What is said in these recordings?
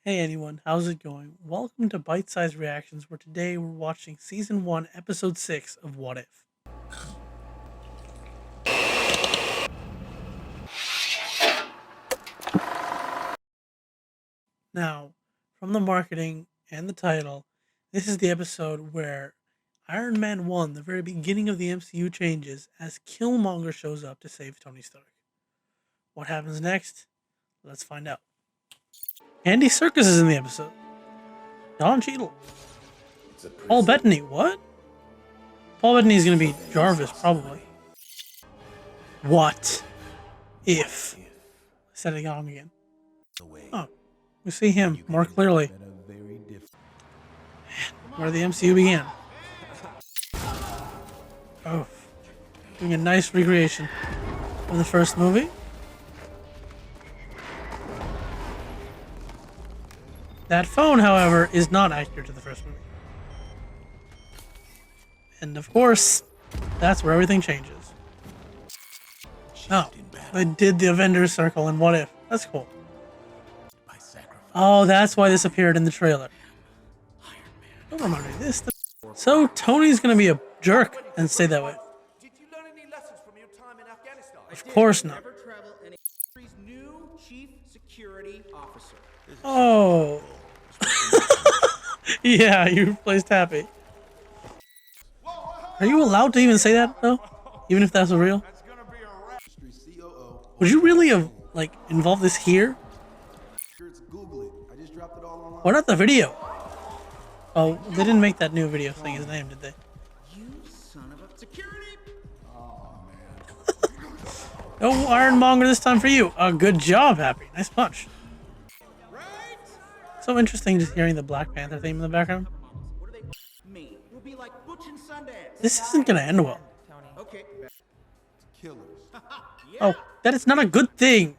Hey anyone, how's it going? Welcome to Bite Size Reactions, where today we're watching Season 1, Episode 6 of What If. Now, from the marketing and the title, this is the episode where Iron Man 1, the very beginning of the MCU, changes as Killmonger shows up to save Tony Stark. What happens next? Let's find out. Andy Serkis is in the episode. Don Cheadle. Paul Bettany, what? Paul Bettany is going to be Jarvis, probably. What if? I said it wrong again. Oh, we see him more clearly. Where the MCU began. Oh, doing a nice recreation of the first movie. That phone, however, is not accurate to the first movie. And of course, that's where everything changes. Oh, they did the Avengers Circle in What If. That's cool. Oh, that's why this appeared in the trailer. Don't remind me of this. So Tony's gonna be a jerk and stay that way. Did you learn any lessons from your time in Afghanistan? Of course not. Never travel any country's new chief security officer. Oh. Yeah, you replaced Happy. Are you allowed to even say that though? Even if that's real? Would you really have involved this here? Why not the video? Oh, they didn't make that new video saying his name, did they? You son of a security! No Ironmonger this time for you. Good job, Happy. Nice punch. Right? So interesting just hearing the Black Panther theme in the background. What do they mean? We'll be like Butch and Sundance. This isn't gonna end well. Okay. Killers. Oh, that is not a good thing.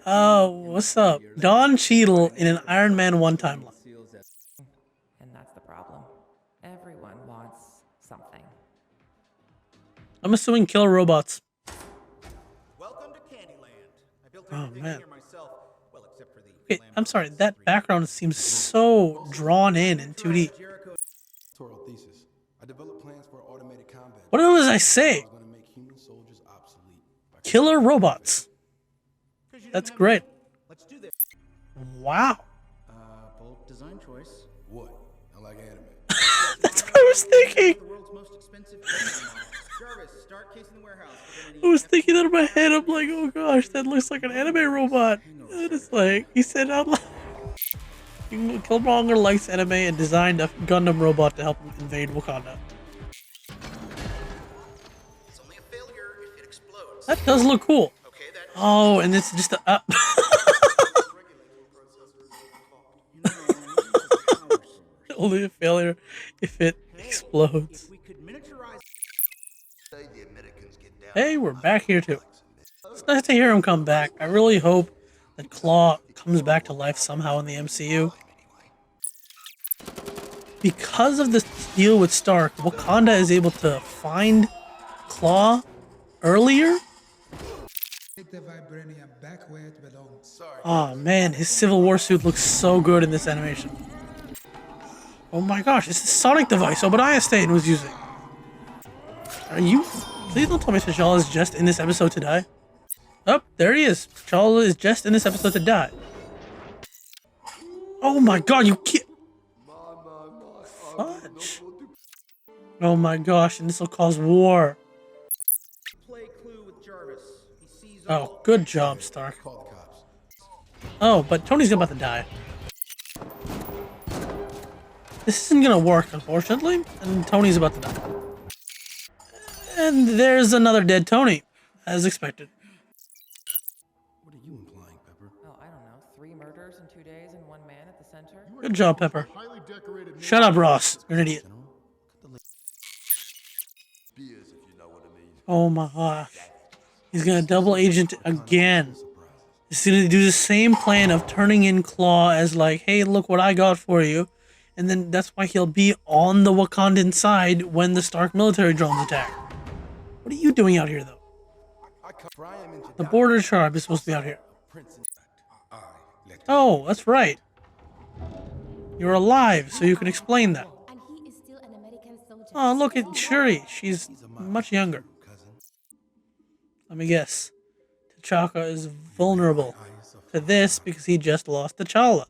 Oh, what's up? Don Cheadle in an Iron Man 1 timeline. And that's the problem. Everyone wants something. I'm assuming killer robots. Welcome to Candyland. I built Oh, everything man. here myself. Well, except for the Okay, I'm sorry, that background seems so drawn in 2D. Jericho. Doctoral thesis. I developed plans for automated combat. What else I say? I was going to make human soldiers obsolete. Killer robots. That's great. Let's do this. Wow. Bold design choice. What? I like anime. That's what I was thinking. The world's most expensive Jarvis, start casing the warehouse. I was thinking that in my head. I'm like, oh gosh, that looks like an anime robot. And it's like, he said out loud. Killmonger likes anime and designed a Gundam robot to help him invade Wakanda. It's only a failure if it explodes. That does look cool. Okay, that Oh, and it's just a... Only a failure if it explodes. we could miniaturize. Hey, we're back here too. It's nice to hear him come back. I really hope that Claw comes back to life somehow in the MCU. Because of this deal with Stark, Wakanda is able to find Claw earlier. Oh man, his Civil War suit looks so good in this animation. Oh my gosh, it's the Sonic device Obadiah Stane was using. Are you? Please don't tell me T'Challa is just in this episode to die. Oh, there he is. T'Challa is just in this episode to die. Oh my god, you can't. Fudge. Oh my gosh, and this will cause war. Play clue with Jarvis. He sees Oh, good job, Stark. Call the cops. Oh, but Tony's about to die. This isn't gonna work, unfortunately, and Tony's about to die. And there's another dead Tony, as expected. What are you implying, Pepper? Oh, I don't know. 3 murders in 2 days and 1 man at the center? Good job, Pepper. Shut up, Ross. You're an idiot. Oh my gosh. He's gonna double agent again. He's gonna do the same plan of turning in Claw as like, hey, look what I got for you. And then that's why he'll be on the Wakandan side when the Stark military drones attack. What are you doing out here, though? The border tribe is supposed to be out here. Oh, that's right. You're alive, so you can explain that. And he is still an American soldier. Oh, look at Shuri. She's He's a much Mafia younger. too, cousin. Let me guess. T'Chaka is vulnerable Eyes of to this because he just lost T'Challa.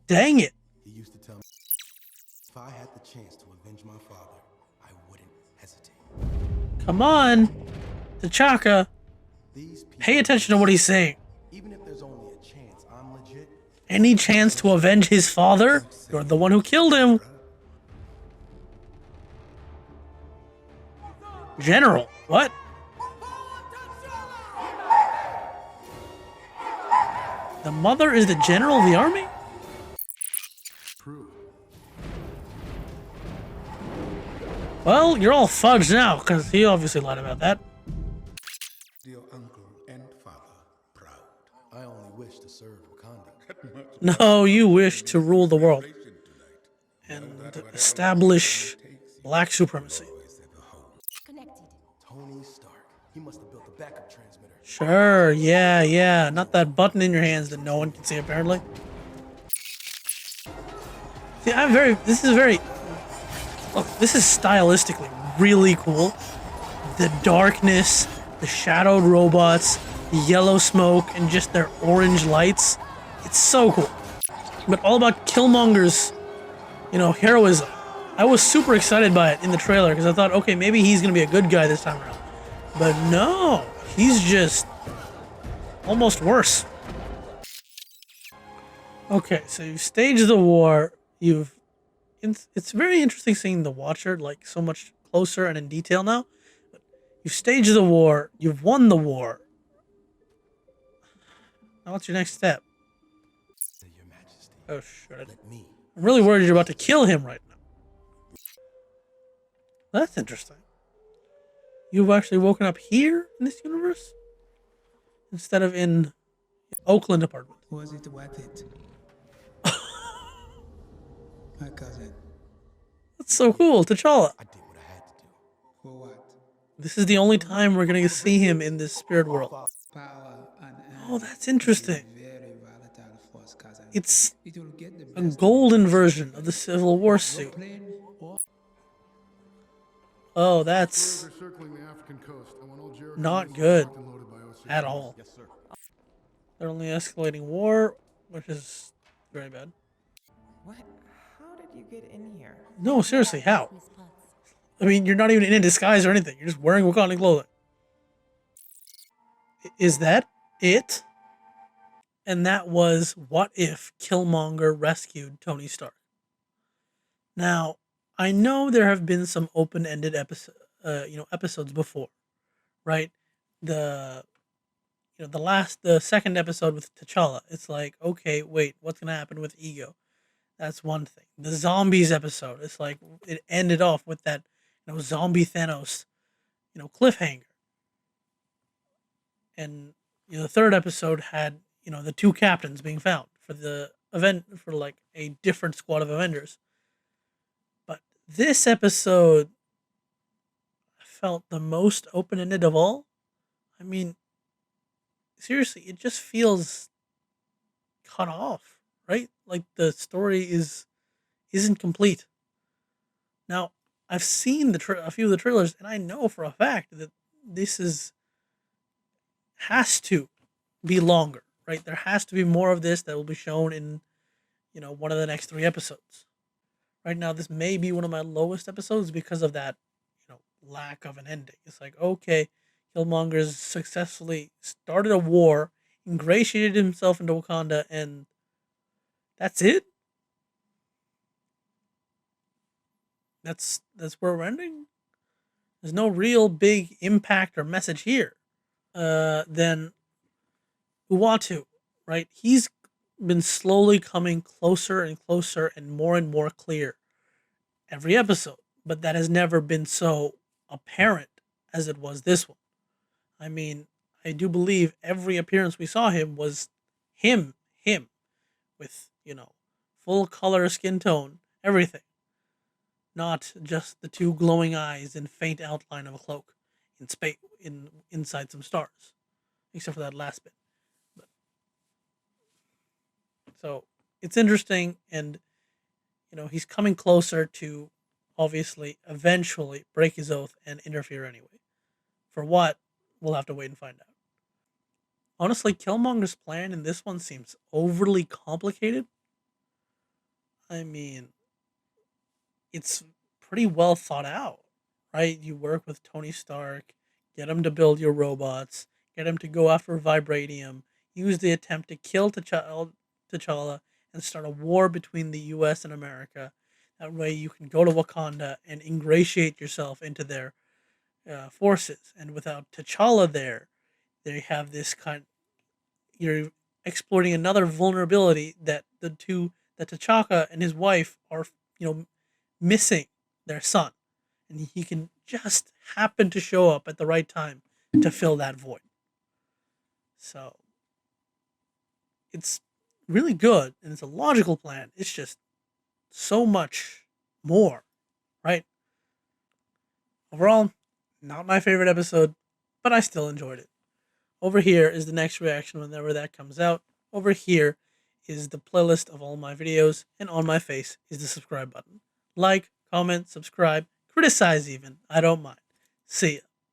Dang it. He used to tell me if I had the chance to avenge my father, I wouldn't hesitate. Come on. T'Chaka, These people, pay attention to what he's saying. even if there's only a chance I'm legit, Any chance to avenge his father? You're the one who killed him. General, what? The mother is the general of the army? true. Well, you're all fudged now, because he obviously lied about that. Dear uncle and father, proud. I only wish to serve Wakanda. No, you wish to rule the world and establish black supremacy. Connected. Tony Stark. He must have built a backup transmitter. Sure, yeah. Not that button in your hands that no one can see, apparently. See, look, this is stylistically really cool. The darkness, the shadowed robots, the yellow smoke, and just their orange lights. It's so cool. But all about Killmonger's, heroism. I was super excited by it in the trailer because I thought, okay, maybe he's gonna be a good guy this time around. But no, he's just almost worse. Okay, so you've staged the war. It's very interesting seeing the Watcher like so much closer and in detail now. You've staged the war. You've won the war. Now what's your next step? Your Majesty, Oh shit! let me. I'm really worried you're about to kill him right now. That's interesting. You've actually woken up here in this universe instead of in Oakland apartment. Was it worth it? My cousin. That's so cool, T'Challa. I did what I had to do. For what? This is the only time we're gonna see him in this spirit world. Power and Oh, that's interesting. very volatile force, cousin. It's It will get the a best golden version of the Civil War suit. plane or Oh, that's They're circling the African coast. I want all Jericho not missiles good locked and loaded by OC. at all. Yes, sir. They're only escalating war, which is very bad. What? How did you get in here? No, seriously, how? Miss Potts. I mean, you're not even in a disguise or anything. You're just wearing Wakandan clothing. Is that it? And that was what if Killmonger rescued Tony Stark. Now, I know there have been some open-ended episodes before, right? The the second episode with T'Challa. It's like, okay, wait, what's gonna happen with Ego? That's one thing. The zombies episode. It's like it ended off with that, zombie Thanos, cliffhanger. And the third episode had the two captains being found for the event for like a different squad of Avengers. But this episode felt the most open ended of all. I mean, seriously, it just feels cut off, right? Like the story isn't complete. Now, I've seen a few of the trailers, and I know for a fact that this has to be longer, right? There has to be more of this that will be shown in, one of the next 3 episodes. Right now, this may be one of my lowest episodes because of that, lack of an ending. It's like, okay, Killmonger's successfully started a war, ingratiated himself into Wakanda, and that's it. That's where we're ending. There's no real big impact or message here. Then Uatu, right? He's been slowly coming closer and closer and more clear every episode, but that has never been so apparent as it was this one. I mean, I do believe every appearance we saw him was him with, full color, skin tone, everything. Not just the two glowing eyes and faint outline of a cloak in space inside some stars, except for that last bit. But, so it's interesting, and he's coming closer to obviously eventually break his oath and interfere anyway. For what? We'll have to wait and find out. Honestly, Killmonger's plan in this one seems overly complicated. I mean, it's pretty well thought out, right? You work with Tony Stark, get him to build your robots, get him to go after vibranium, use the attempt to kill T'Challa, and start a war between the U.S. and America. That way, you can go to Wakanda and ingratiate yourself into their forces. And without T'Challa there, they have this kind. You're exploiting another vulnerability that T'Chaka and his wife are, missing their son, and he can just happen to show up at the right time to fill that void. So it's really good and it's a logical plan. It's just so much more, right? Overall, not my favorite episode, but I still enjoyed it. Over here is the next reaction whenever that comes out. Over here is the playlist of all my videos, and on my face is the subscribe button. Like, comment, subscribe, criticize even. I don't mind. See ya.